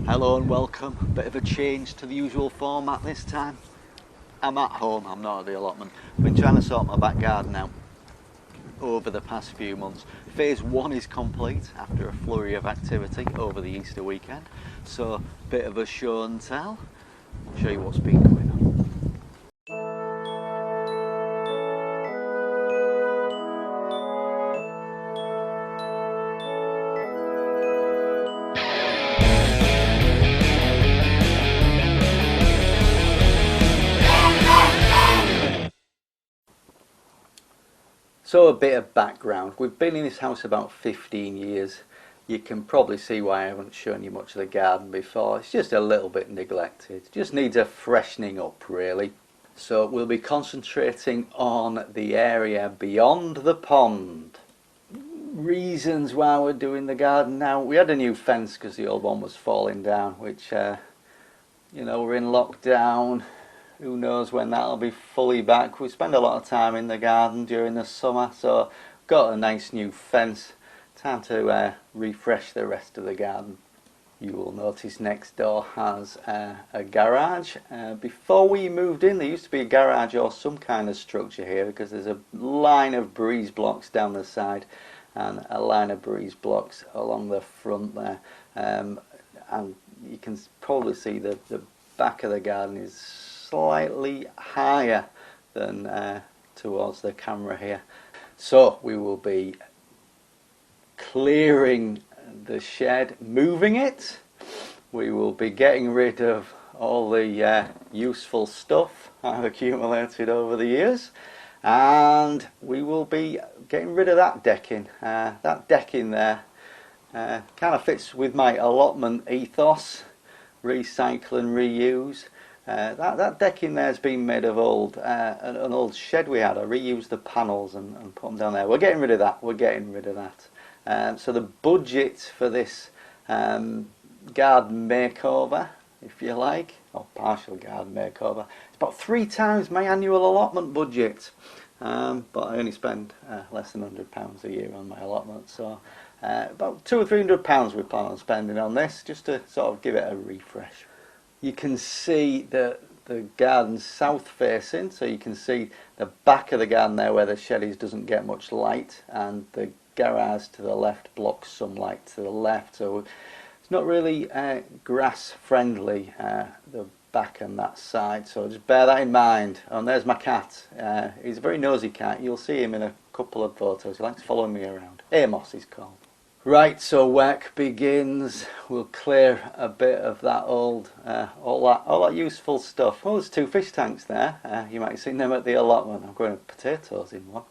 Hello and welcome. Bit of a change to the usual format this time. I'm at home, I'm not at the allotment. I've been trying to sort my back garden out over the past few months. Phase 1 is complete after a flurry of activity over the Easter weekend. So, bit of a show and tell. I'll show you what's been going on. So a bit of background. We've been in this house about 15 years. You can probably see why I haven't shown you much of the garden before. It's just a little bit neglected. Just needs a freshening up really. So we'll be concentrating on the area beyond the pond. Reasons why we're doing the garden now. We had a new fence because the old one was falling down, which you know, we're in lockdown. Who knows when that'll be fully back. We spend a lot of time in the garden during the summer, so got a nice new fence. Time to refresh the rest of the garden. You will notice next door has a garage. Before we moved in there used to be a garage or some kind of structure here because there's a line of breeze blocks down the side and a line of breeze blocks along the front there. And you can probably see the back of the garden is slightly higher than towards the camera here. So we will be clearing the shed, moving it. We will be getting rid of all the useful stuff I've accumulated over the years, and we will be getting rid of that decking. That decking there kind of fits with my allotment ethos: recycle and reuse. That decking there has been made of an old shed we had. I reused the panels and put them down there. We're getting rid of that. We're getting rid of that. So the budget for this garden makeover, if you like, or partial garden makeover, it's about 3 times my annual allotment budget. But I only spend less than £100 a year on my allotment. So about £200 or £300 we plan on spending on this, just to sort of give it a refresh. You can see the garden's south facing, so you can see the back of the garden there where the shed is doesn't get much light, and the garage to the left blocks some light to the left, so it's not really grass friendly, the back and that side, so just bear that in mind. And there's my cat. He's a very nosy cat. You'll see him in a couple of photos. He likes following me around. Amos he's called. Right, so work begins. We'll clear a bit of that old, all that useful stuff. Oh, there's 2 fish tanks there. You might have seen them at the allotment. I'm growing potatoes in one.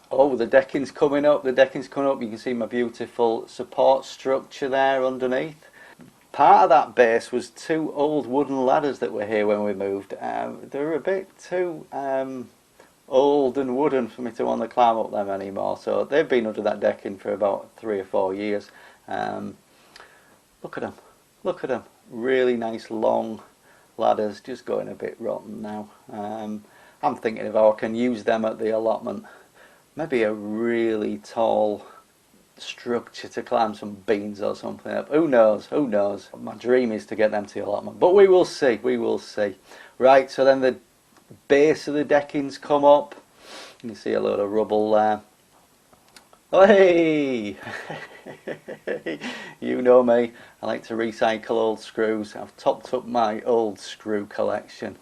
Oh, the decking's coming up. The decking's coming up. You can see my beautiful support structure there underneath. Part of that base was 2 old wooden ladders that were here when we moved. They were a bit too old and wooden for me to want to climb up them anymore, so they've been under that decking for about 3 or 4 years. Look at them, look at them, really nice long ladders, just going a bit rotten now. I'm thinking if I can use them at the allotment, maybe a really tall structure to climb some beans or something up. Who knows, who knows. My dream is to get them to the allotment, but we will see, we will see. Right, so then the base of the decking's come up. You can see a load of rubble there. Oh, hey! You know me, I like to recycle old screws. I've topped up my old screw collection.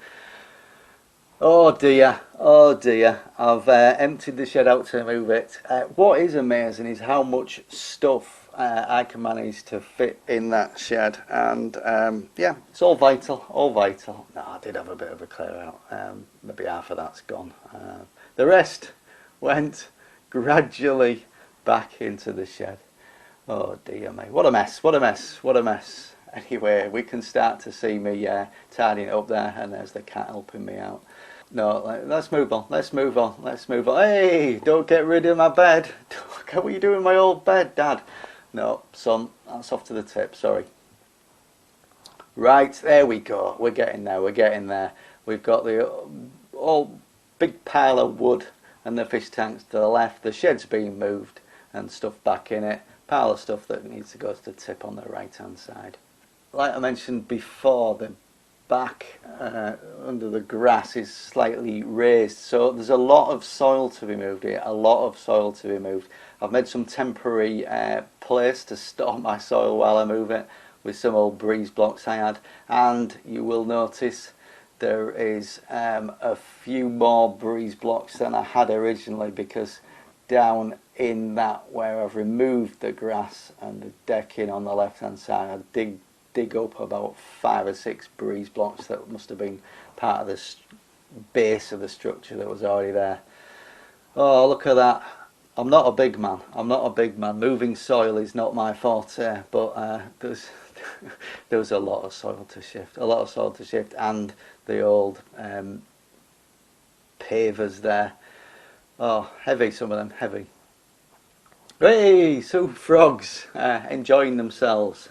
Oh dear, I've emptied the shed out to move it. What is amazing is how much stuff I can manage to fit in that shed, and yeah, it's all vital, all vital. No, I did have a bit of a clear out, maybe half of that's gone. The rest went gradually back into the shed. Oh dear me, what a mess, what a mess, what a mess. Anyway, we can start to see me tidying it up there, and there's the cat helping me out. No, let's move on, let's move on, let's move on. Hey, don't get rid of my bed. What are you doing with my old bed, Dad? No, son, that's off to the tip, sorry. Right, there we go, we're getting there, we're getting there. We've got the all big pile of wood and the fish tanks to the left. The shed's being moved and stuff back in it. Pile of stuff that needs to go to the tip on the right hand side. like I mentioned before, the back under the grass is slightly raised, so there's a lot of soil to be moved here, a lot of soil to be moved. I've made some temporary place to store my soil while I move it with some old breeze blocks I had, and you will notice there is a few more breeze blocks than I had originally, because down in that where I've removed the grass and the decking on the left hand side, I dig up about 5 or 6 breeze blocks that must have been part of the base of the structure that was already there. Oh, look at that. I'm not a big man. I'm not a big man. Moving soil is not my forte, but there was a lot of soil to shift. A lot of soil to shift, and the old pavers there. Oh, heavy, some of them, heavy. Hey, some frogs enjoying themselves,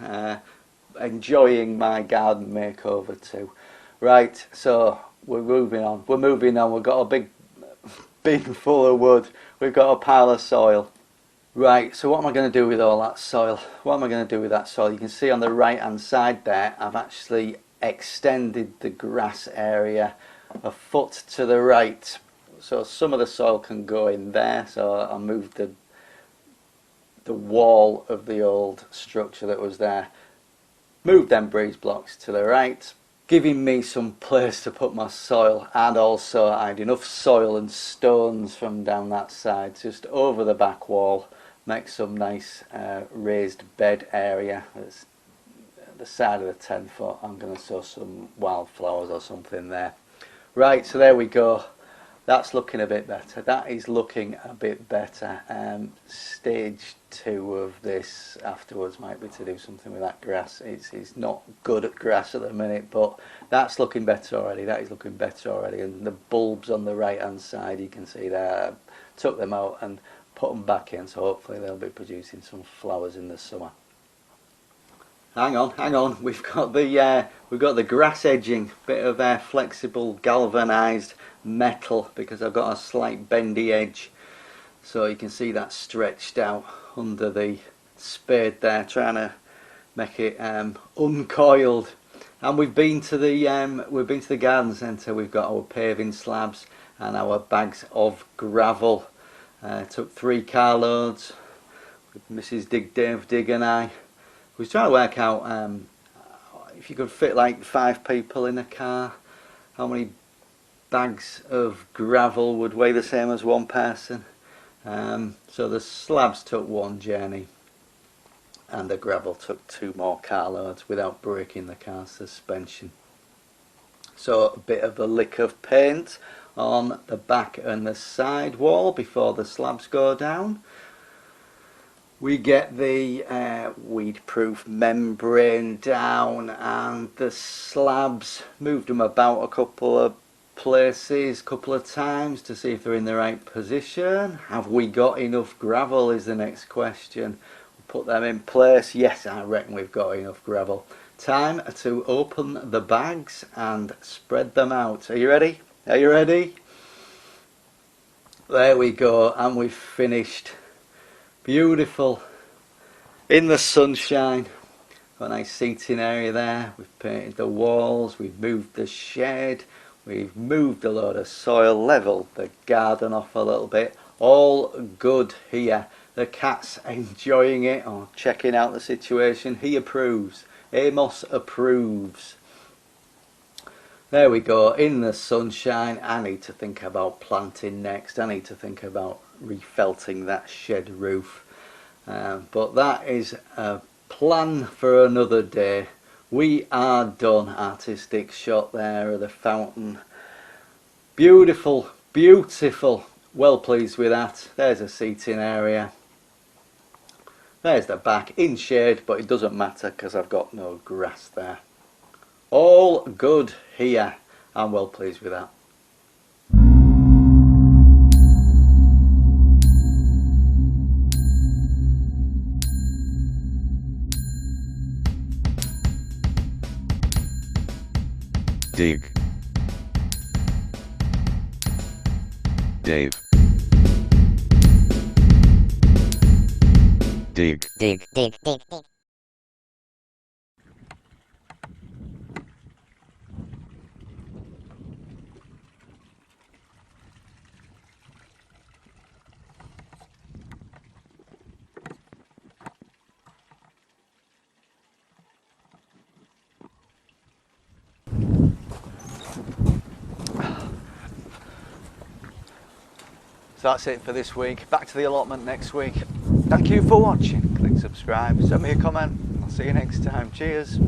enjoying my garden makeover too. Right, so we're moving on. We've got a big bin full of wood. We've got a pile of soil. Right, so what am I going to do with all that soil? What am I going to do with that soil? You can see on the right hand side there, I've actually extended the grass area a foot to the right. So some of the soil can go in there. So I moved the wall of the old structure that was there. Moved them breeze blocks to the right, giving me some place to put my soil, and also I had enough soil and stones from down that side just over the back wall. Make some nice raised bed area. It's the side of the 10 foot. I'm going to sow some wildflowers or something there. Right, so there we go. That's looking a bit better. That is looking a bit better. Stage 2 of this afterwards might be to do something with that grass. It's not good at grass at the minute, but that's looking better already. That is looking better already. And the bulbs on the right hand side, you can see there, I took them out and put them back in, so hopefully they'll be producing some flowers in the summer. Hang on, we've got the grass edging, bit of flexible galvanized metal, because I've got a slight bendy edge, so you can see that stretched out under the spade there, trying to make it uncoiled. And we've been to the garden centre. We've got our paving slabs and our bags of gravel. Took 3 carloads with Mrs. Dave Dig and I. We was trying to work out if you could fit like 5 people in a car, how many bags of gravel would weigh the same as 1 person. So the slabs took 1 journey and the gravel took 2 more carloads without breaking the car suspension. So a bit of a lick of paint on the back and the side wall before the slabs go down. We get the weed-proof membrane down, and the slabs, moved them about a couple of places, couple of times to see if they're in the right position. Have we got enough gravel is the next question. Put them in place. Yes, I reckon we've got enough gravel. Time to open the bags and spread them out. Are you ready? Are you ready? There we go, and we've finished. Beautiful. In the sunshine. Got a nice seating area there. We've painted the walls, we've moved the shed, we've moved a load of soil, levelled the garden off a little bit. All good here. The cat's enjoying it, or checking out the situation. He approves. Amos approves. There we go, in the sunshine. I need to think about planting next. I need to think about refelting that shed roof. But that is a plan for another day. We are done. Artistic shot there of the fountain. Beautiful, beautiful. Well pleased with that. There's a seating area. There's the back in shade, but it doesn't matter because I've got no grass there. All good here. I'm well pleased with that. Dig. Dave. Dig. Dig. So that's it for this week. Back to the allotment next week. Thank you for watching. Click subscribe, send me a comment. I'll see you next time. Cheers.